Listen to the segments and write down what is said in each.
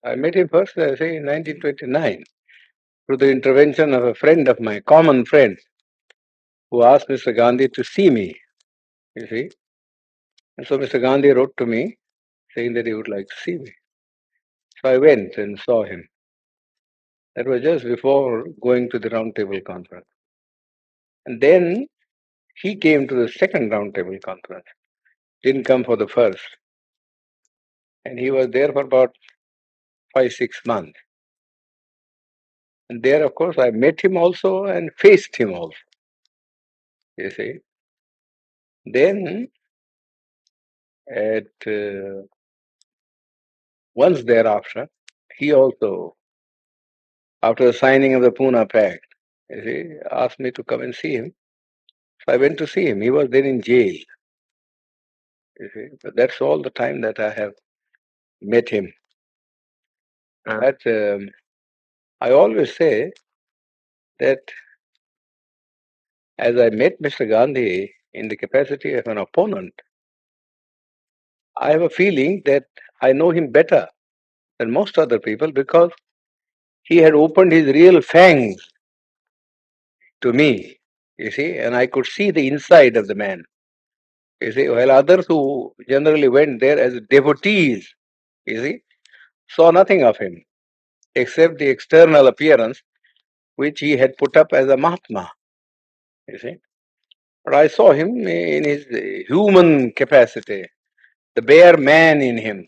I met him first, say, in 1929, through the intervention of a friend of mine, common friend, who asked Mr. Gandhi to see me, you see. And so Mr. Gandhi wrote to me saying that he would like to see me. So I went and saw him. That was just before going to the Roundtable Conference. And then he came to the second Roundtable Conference, didn't come for the first. And he was there for about 5, 6 months. And there, of course, I met him also and faced him also, you see. Then, at once thereafter, he also, after the signing of the Pune Pact, you see, asked me to come and see him. So I went to see him. He was then in jail. You see, but that's all the time that I have met him. But I always say that as I met Mr. Gandhi in the capacity of an opponent, I have a feeling that I know him better than most other people because he had opened his real fangs to me, you see, and I could see the inside of the man. You see, while others who generally went there as devotees, you see, saw nothing of him except the external appearance which he had put up as a Mahatma, you see. But I saw him in his human capacity, the bare man in him.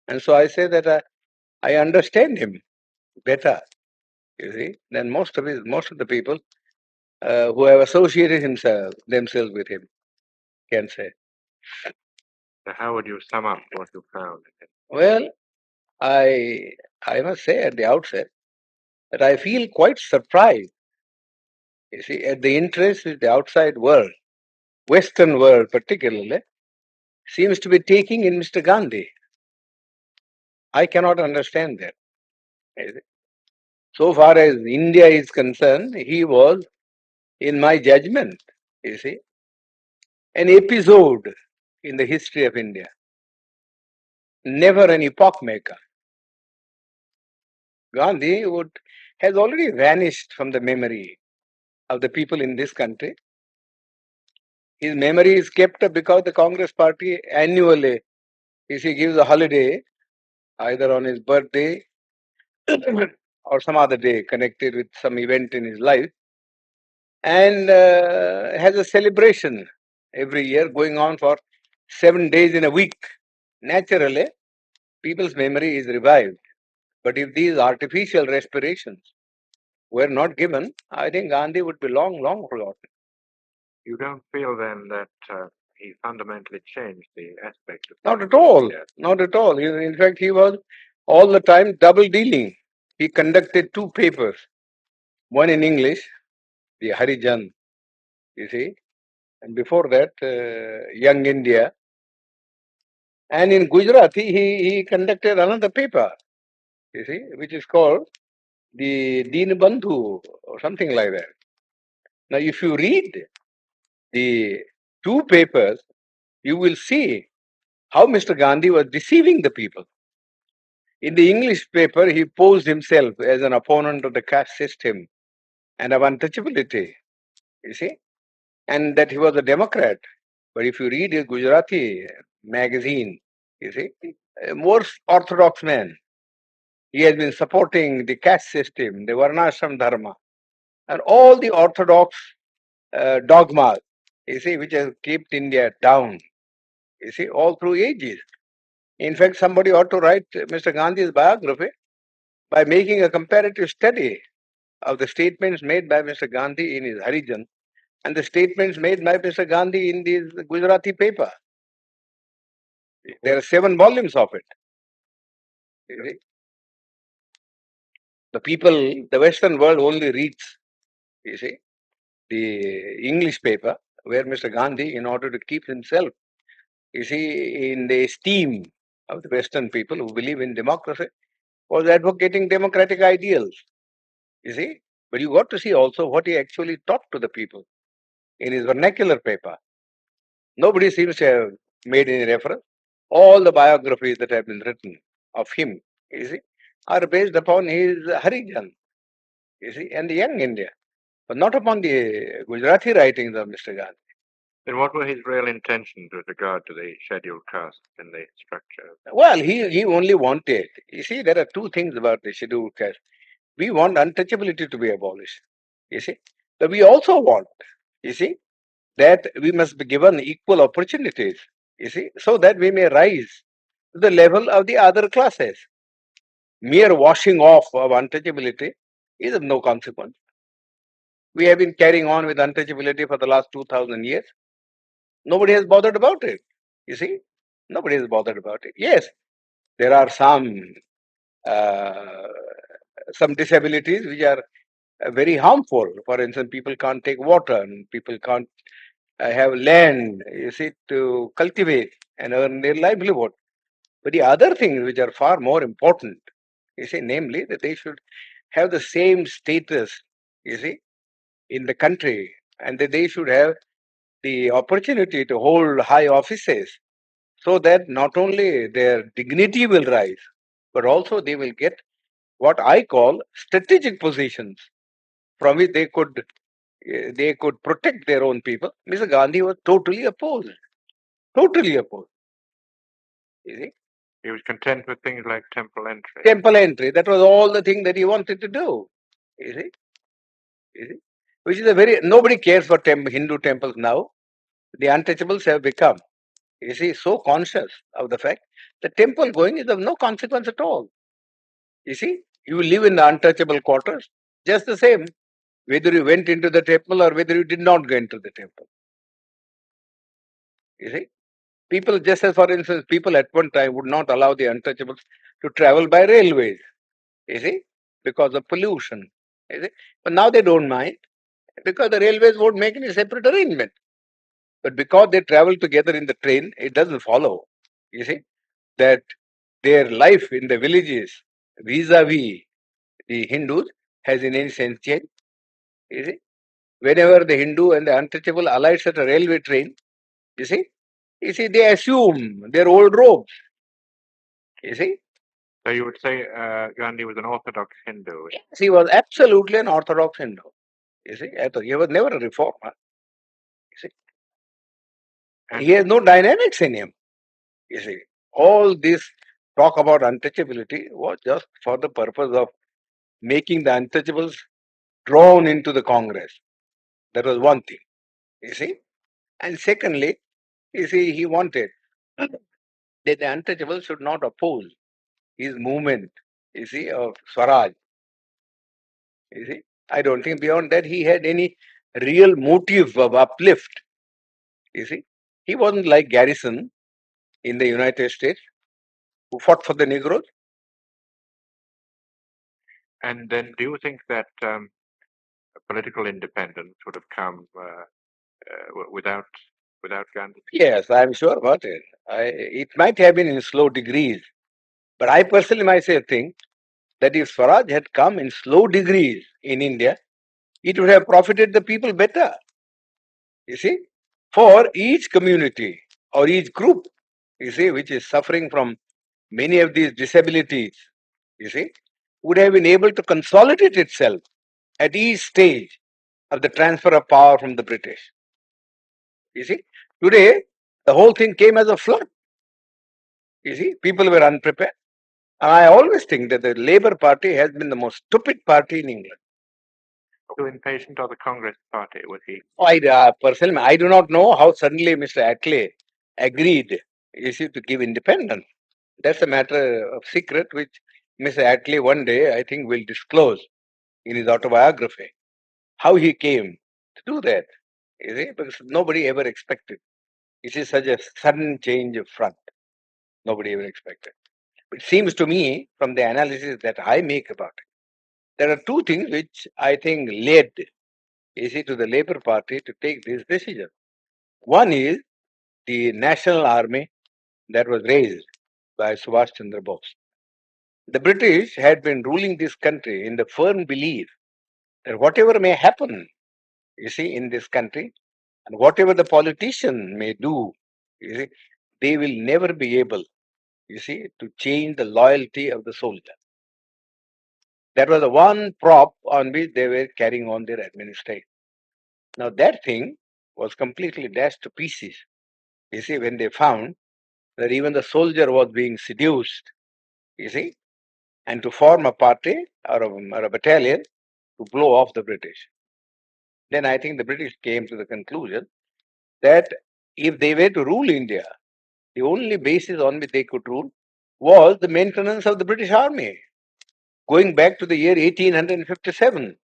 And so I say that I understand him better, you see, than most of the people who have associated themselves with him can say. So how would you sum up what you found? Well, I must say at the outset that I feel quite surprised, you see, at the interest which the outside world, Western world particularly, seems to be taking in Mr. Gandhi. I cannot understand that. You see. So far as India is concerned, he was, in my judgment, you see, an episode in the history of India, never an epoch maker. Gandhi has already vanished from the memory of the people in this country. His memory is kept up because the Congress party annually, if he gives a holiday, either on his birthday or some other day connected with some event in his life, and has a celebration every year going on for 7 days in a week. Naturally, people's memory is revived. But if these artificial respirations were not given, I think Gandhi would be long, long forgotten. You don't feel then that he fundamentally changed the aspect of Not at all. India? Not at all. In fact, he was all the time double dealing. He conducted 2 papers, one in English, the Harijan, you see, and before that, Young India. And in Gujarati, he conducted another paper, you see, which is called the Deen Bandhu or something like that. Now, if you read the 2 papers, you will see how Mr. Gandhi was deceiving the people. In the English paper, he posed himself as an opponent of the caste system and of untouchability, you see, and that he was a Democrat. But if you read his Gujarati magazine, you see, a more orthodox man. He has been supporting the caste system, the Varnashram Dharma, and all the orthodox dogmas, you see, which has kept India down, you see, all through ages. In fact, somebody ought to write Mr. Gandhi's biography by making a comparative study of the statements made by Mr. Gandhi in his Harijan and the statements made by Mr. Gandhi in this Gujarati paper. There are 7 volumes of it. You see? The people, the Western world only reads, you see, the English paper where Mr. Gandhi, in order to keep himself, you see, in the esteem of the Western people who believe in democracy, was advocating democratic ideals, you see. But you got to see also what he actually talked to the people in his vernacular paper. Nobody seems to have made any reference. All the biographies that have been written of him, you see, are based upon his Harijan, you see, and the young India, but not upon the Gujarati writings of Mr. Gandhi. Then what were his real intentions with regard to the scheduled caste in the structure? Well, he only wanted, you see, there are two things about the scheduled caste. We want untouchability to be abolished, you see, but we also want, you see, that we must be given equal opportunities, you see, so that we may rise to the level of the other classes. Mere washing off of untouchability is of no consequence. We have been carrying on with untouchability for the last 2000 years. Nobody has bothered about it. You see, nobody has bothered about it. Yes, there are uh, some disabilities which are very harmful. For instance, people can't take water, and people can't have land, you see, to cultivate and earn their livelihood. But the other things which are far more important, you see, namely that they should have the same status, you see, in the country, and that they should have the opportunity to hold high offices, so that not only their dignity will rise, but also they will get what I call strategic positions from which they could protect their own people. Mr. Gandhi was totally opposed. Totally opposed. You see? He was content with things like temple entry. Temple entry, that was all the thing that he wanted to do. You see? You see? Which is a very, nobody cares for Hindu temples now. The untouchables have become, you see, so conscious of the fact that temple going is of no consequence at all. You see, you live in the untouchable quarters, just the same, whether you went into the temple or whether you did not go into the temple. You see, people, just as for instance, people at one time would not allow the untouchables to travel by railways, you see, because of pollution. You see, but now they don't mind because the railways won't make any separate arrangement. But because they travel together in the train, it doesn't follow, you see, that their life in the villages vis-a-vis the Hindus has in any sense changed. You see, whenever the Hindu and the untouchable alights at a railway train, you see, they assume their old robes. You see, So you would say Gandhi was an orthodox Hindu. yes, he was absolutely an orthodox Hindu. You see, he was never a reformer. You see, And he has no dynamics in him. You see, all this talk about untouchability was just for the purpose of making the untouchables drawn into the Congress. That was one thing. You see, and secondly, you see, he wanted that the untouchables should not oppose his movement, you see, of Swaraj. You see, I don't think beyond that he had any real motive of uplift. You see, he wasn't like Garrison in the United States who fought for the Negroes. and then do you think that political independence would have come without Gandhi? Yes, I'm sure about it. It might have been in slow degrees, but I personally myself think that if Swaraj had come in slow degrees in India, it would have profited the people better. You see, for each community or each group, you see, which is suffering from many of these disabilities, you see, would have been able to consolidate itself at each stage of the transfer of power from the British. You see, today the whole thing came as a flood. You see, people were unprepared. And I always think that the Labour Party has been the most stupid party in England. Too impatient, or the Congress Party was he? Personally, I do not know how suddenly Mr. Attlee agreed, you see, to give independence. That's a matter of secret which Mr. Attlee one day, I think, will disclose in his autobiography. How he came to do that, you see, because nobody ever expected. It is such a sudden change of front. Nobody ever expected. It seems to me, from the analysis that I make about it, there are two things which I think led, you see, to the Labour Party to take this decision. One is the national army that was raised by Subhash Chandra Bose. The British had been ruling this country in the firm belief that whatever may happen, you see, in this country, and whatever the politician may do, you see, they will never be able you see, to change the loyalty of the soldier. That was the one prop on which they were carrying on their administration. Now that thing was completely dashed to pieces. You see, when they found that even the soldier was being seduced, you see, and to form a party or a battalion to blow off the British. Then I think the British came to the conclusion that if they were to rule India, the only basis on which they could rule was the maintenance of the British Army, going back to the year 1857,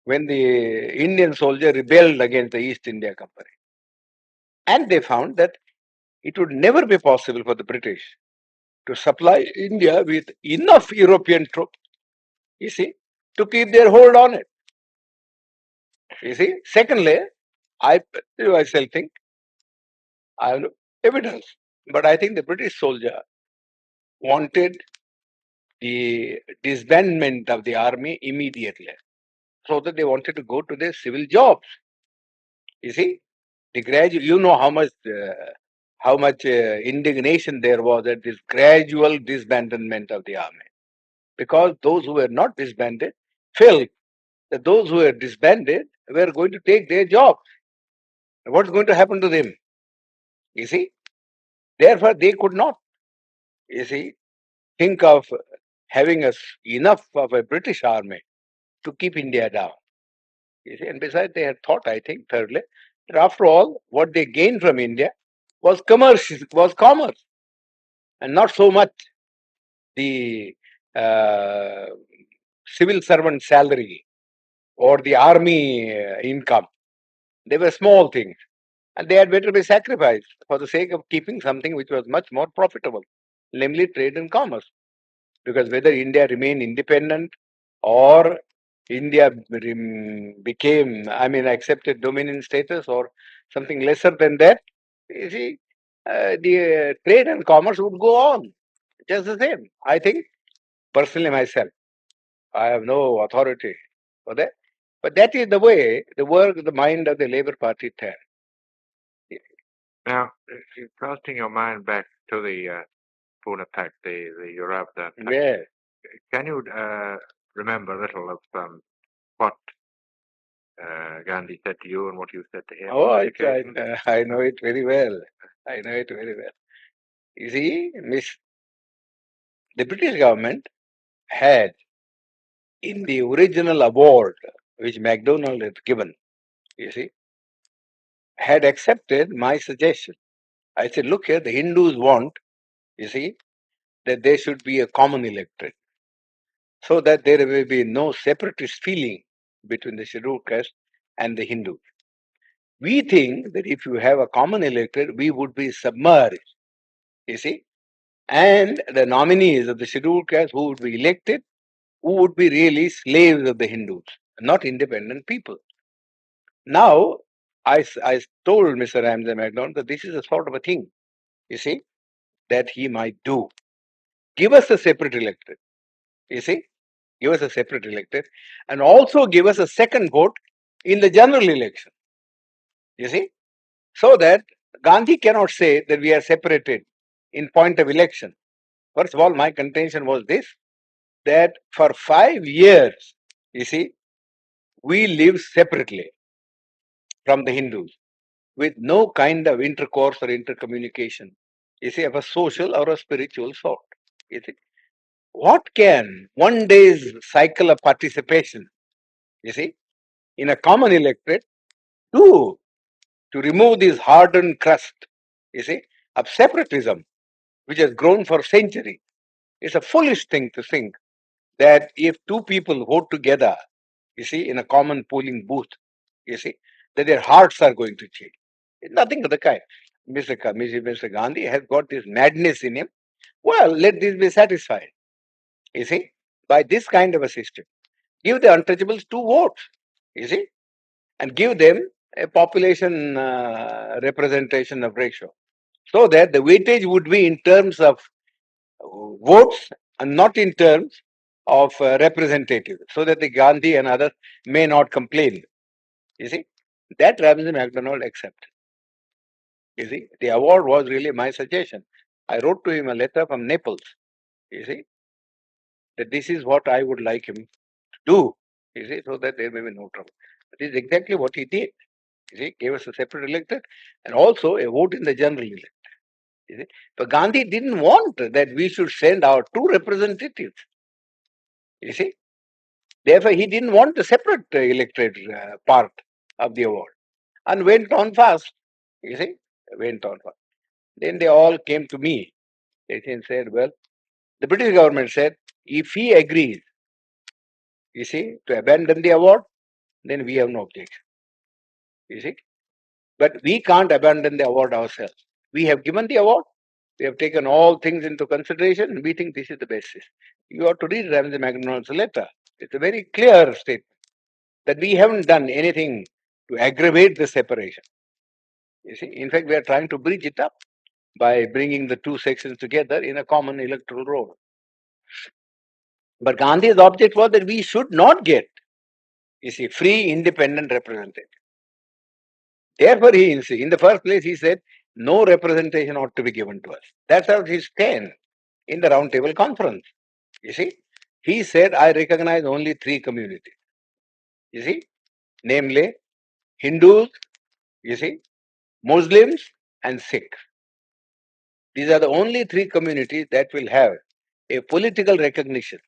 when the Indian soldier rebelled against the East India Company. And they found that it would never be possible for the British to supply India with enough European troops, you see, to keep their hold on it. You see, secondly, I myself think I have no evidence, but I think the British soldier wanted the disbandment of the army immediately, so that they wanted to go to their civil jobs. You see, the gradual, you know how much indignation there was at this gradual disbandment of the army, because those who were not disbanded felt that those who were disbanded were going to take their jobs. What's going to happen to them? You see, therefore they could not, you see, think of having enough of a British army to keep India down. You see, and besides, they had thought, I think, thirdly, that after all, what they gained from India was commerce, and not so much the uh, civil servant salary or the army income. They were small things, and they had better be sacrificed for the sake of keeping something which was much more profitable, namely trade and commerce. Because whether India remained independent or India became, I mean, accepted dominion status or something lesser than that, you see, the trade and commerce would go on just the same. I think, personally, myself, I have no authority for that. But that is the way the work, the mind of the Labour Party turned. Now, casting your mind back to the Pune attack, the Yorubda attack, Yeah. can you remember a little of what Gandhi said to you and what you said to him? Oh, on this occasion? I know it very well. I know it very well. You see, the British government had, in the original award which MacDonald had given, you see, had accepted my suggestion. I said, look here, the Hindus want, you see, that there should be a common electorate, so that there will be no separatist feeling between the scheduled caste and the Hindus. We think that if you have a common electorate, we would be submerged, you see, and the nominees of the scheduled caste who would be elected, who would be really slaves of the Hindus, not independent people. Now, I told Mr. Ramsay MacDonald that this is a sort of a thing, you see, that he might do. Give us a separate electorate, you see, give us a separate electorate, and also give us a second vote in the general election, you see, so that Gandhi cannot say that we are separated in point of election. First of all, my contention was this, that for 5 years, you see, we lived separately from the Hindus with no kind of intercourse or intercommunication, you see, of a social or a spiritual sort. You see, what can one day's cycle of participation, you see, in a common electorate do to remove this hardened crust, you see, of separatism, which has grown for centuries? It's a foolish thing to think that if two people vote together, you see, in a common polling booth, you see, that their hearts are going to change. It's nothing of the kind. Mr. Gandhi has got this madness in him. Well, let this be satisfied, you see, by this kind of a system. Give the untouchables 2 votes, you see, and give them a population representation of ratio, so that the weightage would be in terms of votes and not in terms of representatives, so that the Gandhi and others may not complain. You see, that Ramsay MacDonald accepted. You see, the award was really my suggestion. I wrote to him a letter from Naples, you see, that this is what I would like him to do, you see, so that there may be no trouble. That is exactly what he did. You see, gave us a separate elected and also a vote in the general election. You see, but Gandhi didn't want that we should send our two representatives. You see, therefore he didn't want a separate elected part of the award and went on fast. You see, went on fast. Then they all came to me. They said, well, the British government said, if he agrees, you see, to abandon the award, then we have no objection. You see, but we can't abandon the award ourselves. We have given the award. We have taken all things into consideration, and we think this is the basis. You have to read Ramsay MacDonald's letter. It's a very clear statement that we haven't done anything to aggravate the separation. You see, in fact, we are trying to bridge it up by bringing the two sections together in a common electoral roll. But Gandhi's object was that we should not get, you see, free, independent representation. Therefore, in the first place, he said, no representation ought to be given to us. That's how he stand in the Round Table Conference. You see, he said, I recognize only three communities. You see, namely Hindus, you see, Muslims, and Sikhs. These are the only three communities that will have a political recognition,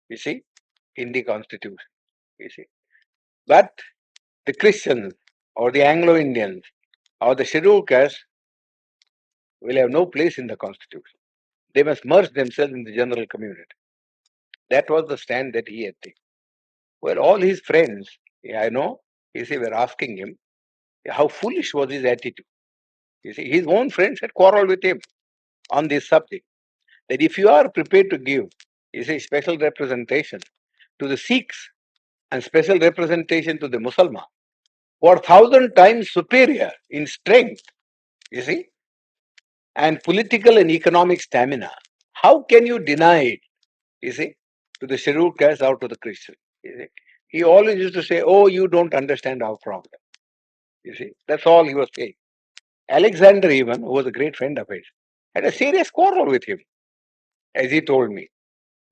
you see, in the constitution. You see, but the Christians or the Anglo-Indians or the scheduled caste will have no place in the constitution. They must merge themselves in the general community. That was the stand that he had taken. Well, all his friends, I know, you see, were asking him how foolish was his attitude. You see, his own friends had quarreled with him on this subject. That if you are prepared to give, you see, special representation to the Sikhs and special representation to the Musalman, who are 1,000 times superior in strength, you see, and political and economic stamina, how can you deny it, you see, to the scheduled caste or to the Christian? You see? He always used to say, oh, you don't understand our problem. You see, that's all he was saying. Alexander, even, who was a great friend of his, had a serious quarrel with him, as he told me.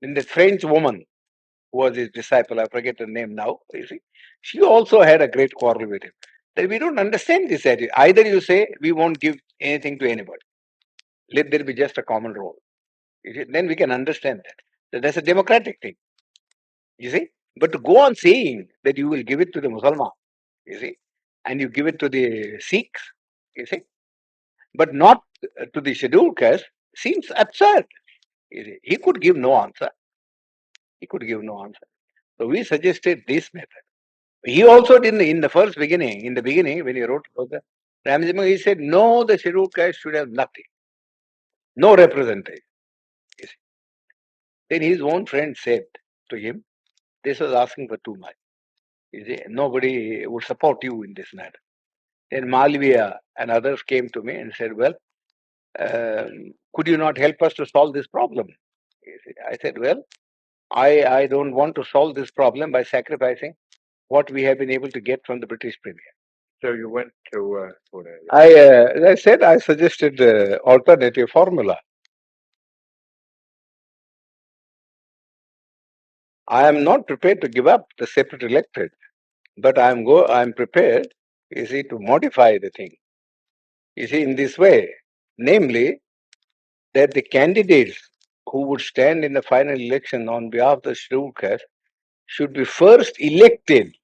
Then the French woman who was his disciple, I forget her name now, you see, she also had a great quarrel with him. That we don't understand this attitude. Either you say we won't give anything to anybody, let there be just a common role. You see, then we can understand that that's a democratic thing. You see, but to go on saying that you will give it to the Muslim, you see, and you give it to the Sikhs, you see, but not to the scheduled caste, seems absurd. You see, he could give no answer. He could give no answer. So we suggested this method. He also didn't in the first beginning. In the beginning, when he wrote about the Ramsay, he said no, the scheduled caste should have nothing, no representation. You see. Then his own friend said to him, "This was asking for too much. You see, nobody would support you in this matter." Then Malviya and others came to me and said, "Well, could you not help us to solve this problem?" You see, I said, "Well, I don't want to solve this problem by sacrificing what we have been able to get from the British Premier." So you went to As I said, I suggested the alternative formula. I am not prepared to give up the separate electorate, but I'm prepared, you see, to modify the thing. You see, in this way, namely, that the candidates who would stand in the final election on behalf of the scheduled caste should be first elected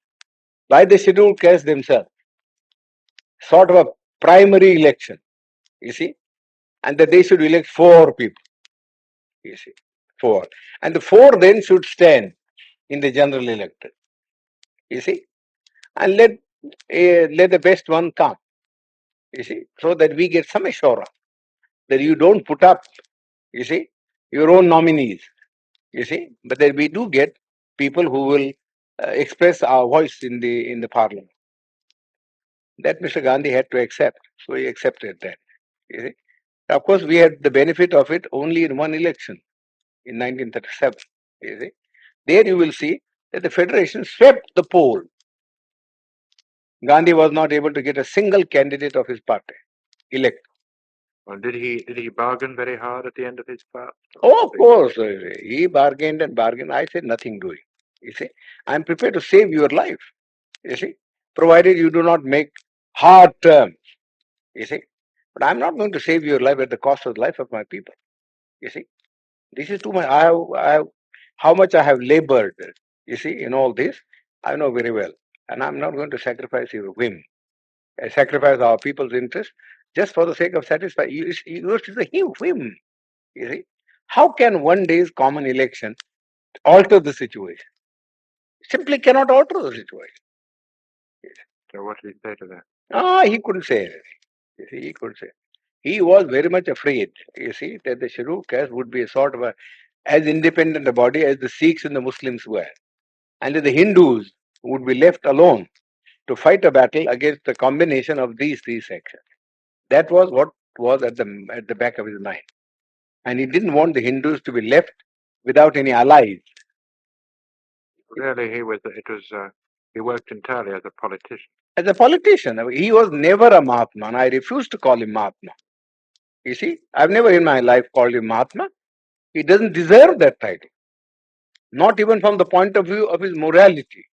by the scheduled caste themselves, sort of a primary election, you see, and that they should elect four people, you see, four. And the four then should stand in the general electorate, you see, and let the best one come, you see, so that we get some assurance that you don't put up, you see, your own nominees, you see, but that we do get people who will express our voice in the parliament. That Mr. Gandhi had to accept, so he accepted that. You see, of course, we had the benefit of it only in one election in 1937. You see, there you will see that the federation swept the poll. Gandhi was not able to get a single candidate of his party elect. Well, did he bargain very hard at the end of his part? Oh, of course, he bargained and bargained. I said nothing doing. You see, I'm prepared to save your life. You see, provided you do not make hard terms. You see, but I'm not going to save your life at the cost of the life of my people. You see, this is too much. How much I have labored. You see, in all this, I know very well, and I'm not going to sacrifice your whim. I sacrifice our people's interest just for the sake of satisfying. Yours is a whim. You see, how can one day's common election alter the situation? Simply cannot alter the situation. So what did he say to that? He couldn't say anything. You see, he couldn't say. He was very much afraid, you see, that the Shirur caste would be a sort of as independent a body as the Sikhs and the Muslims were. And that the Hindus would be left alone to fight a battle against the combination of these three sections. That was what was at the back of his mind. And he didn't want the Hindus to be left without any allies. Really, he worked entirely as a politician. As a politician, he was never a Mahatma, and I refuse to call him Mahatma. You see, I've never in my life called him Mahatma. He doesn't deserve that title, not even from the point of view of his morality.